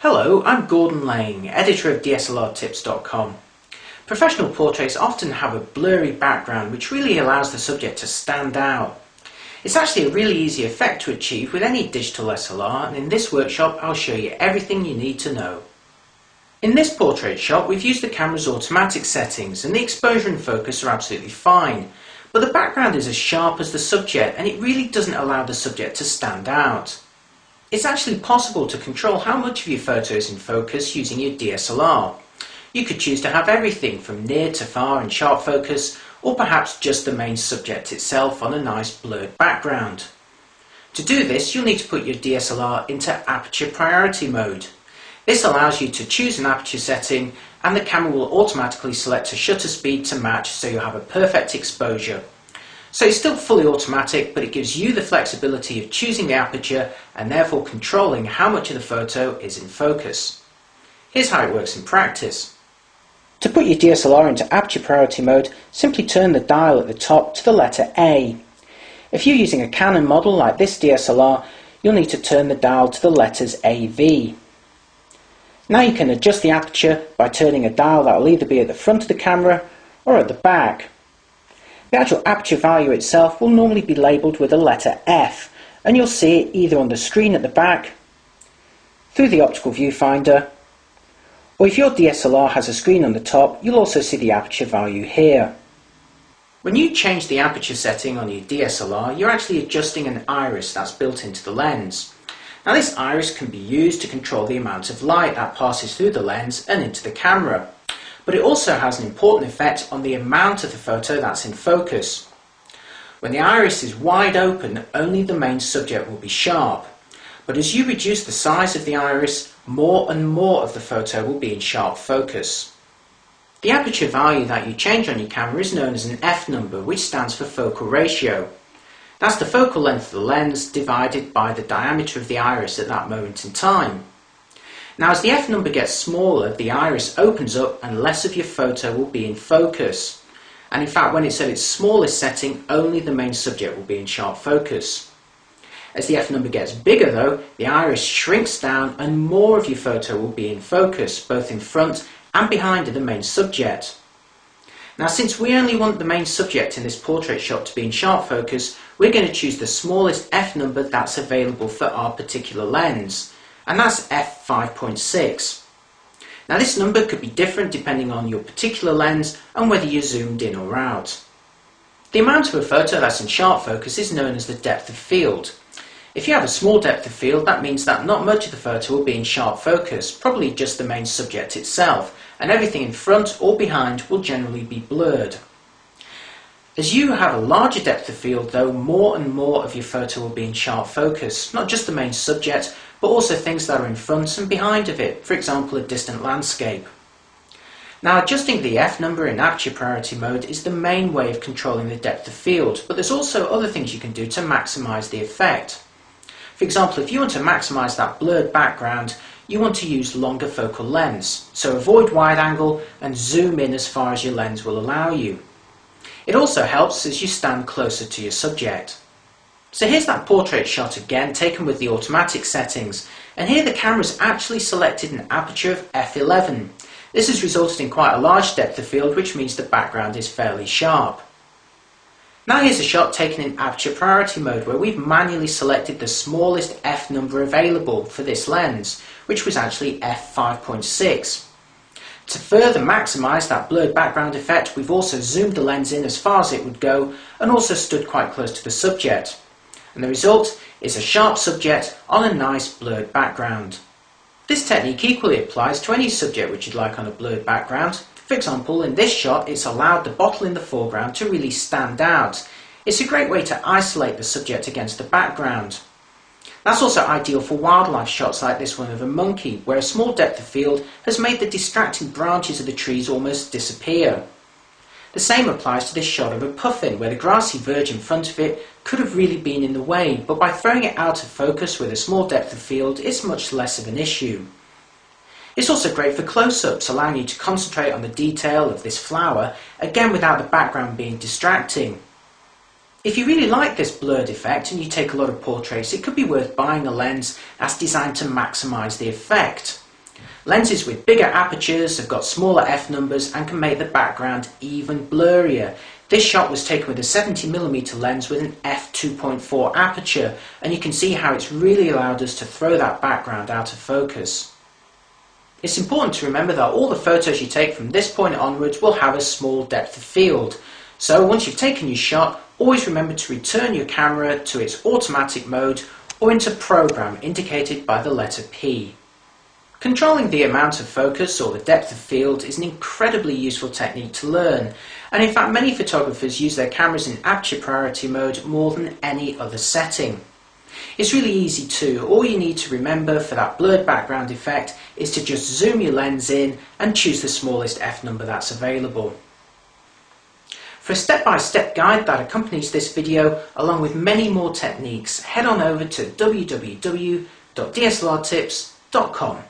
Hello, I'm Gordon Lang, editor of DSLRtips.com. Professional portraits often have a blurry background which really allows the subject to stand out. It's actually a really easy effect to achieve with any digital SLR, and in this workshop I'll show you everything you need to know. In this portrait shot we've used the camera's automatic settings and the exposure and focus are absolutely fine, but the background is as sharp as the subject and it really doesn't allow the subject to stand out. It's actually possible to control how much of your photo is in focus using your DSLR. You could choose to have everything from near to far in sharp focus, or perhaps just the main subject itself on a nice blurred background. To do this, you'll need to put your DSLR into aperture priority mode. This allows you to choose an aperture setting and the camera will automatically select a shutter speed to match so you'll have a perfect exposure. So it's still fully automatic, but it gives you the flexibility of choosing the aperture and therefore controlling how much of the photo is in focus. Here's how it works in practice. To put your DSLR into aperture priority mode, simply turn the dial at the top to the letter A. If you're using a Canon model like this DSLR, you'll need to turn the dial to the letters AV. Now you can adjust the aperture by turning a dial that will either be at the front of the camera or at the back. The actual aperture value itself will normally be labelled with a letter F, and you'll see it either on the screen at the back, through the optical viewfinder, or if your DSLR has a screen on the top, you'll also see the aperture value here. When you change the aperture setting on your DSLR, you're actually adjusting an iris that's built into the lens. Now this iris can be used to control the amount of light that passes through the lens and into the camera. But it also has an important effect on the amount of the photo that's in focus. When the iris is wide open, only the main subject will be sharp. But as you reduce the size of the iris, more and more of the photo will be in sharp focus. The aperture value that you change on your camera is known as an F number, which stands for focal ratio. That's the focal length of the lens divided by the diameter of the iris at that moment in time. Now as the F number gets smaller, the iris opens up and less of your photo will be in focus. And in fact, when it's at its smallest setting, only the main subject will be in sharp focus. As the F number gets bigger though, the iris shrinks down and more of your photo will be in focus, both in front and behind the main subject. Now since we only want the main subject in this portrait shot to be in sharp focus, we're going to choose the smallest F number that's available for our particular lens. And that's f5.6. Now this number could be different depending on your particular lens and whether you're zoomed in or out. The amount of a photo that's in sharp focus is known as the depth of field. If you have a small depth of field, that means that not much of the photo will be in sharp focus, probably just the main subject itself, and everything in front or behind will generally be blurred. As you have a larger depth of field though, more and more of your photo will be in sharp focus, not just the main subject, but also things that are in front and behind of it, for example a distant landscape. Now adjusting the F number in aperture priority mode is the main way of controlling the depth of field, but there's also other things you can do to maximise the effect. For example, if you want to maximise that blurred background, you want to use longer focal lengths, so avoid wide angle and zoom in as far as your lens will allow you. It also helps as you stand closer to your subject. So here's that portrait shot again, taken with the automatic settings, and here the camera's actually selected an aperture of f11. This has resulted in quite a large depth of field, which means the background is fairly sharp. Now here's a shot taken in aperture priority mode where we've manually selected the smallest f number available for this lens, which was actually f5.6. To further maximise that blurred background effect, we've also zoomed the lens in as far as it would go and also stood quite close to the subject. And the result is a sharp subject on a nice blurred background. This technique equally applies to any subject which you'd like on a blurred background. For example, in this shot it's allowed the bottle in the foreground to really stand out. It's a great way to isolate the subject against the background. That's also ideal for wildlife shots like this one of a monkey, where a small depth of field has made the distracting branches of the trees almost disappear. The same applies to this shot of a puffin, where the grassy verge in front of it could have really been in the way, but by throwing it out of focus with a small depth of field, it's much less of an issue. It's also great for close-ups, allowing you to concentrate on the detail of this flower, again without the background being distracting. If you really like this blurred effect and you take a lot of portraits, it could be worth buying a lens that's designed to maximise the effect. Lenses with bigger apertures have got smaller f-numbers and can make the background even blurrier. This shot was taken with a 70mm lens with an f2.4 aperture, and you can see how it's really allowed us to throw that background out of focus. It's important to remember that all the photos you take from this point onwards will have a small depth of field. So once you've taken your shot, always remember to return your camera to its automatic mode or into program indicated by the letter P. Controlling the amount of focus or the depth of field is an incredibly useful technique to learn, and in fact many photographers use their cameras in aperture priority mode more than any other setting. It's really easy too. All you need to remember for that blurred background effect is to just zoom your lens in and choose the smallest f-number that's available. For a step-by-step guide that accompanies this video, along with many more techniques, head on over to www.dslrtips.com.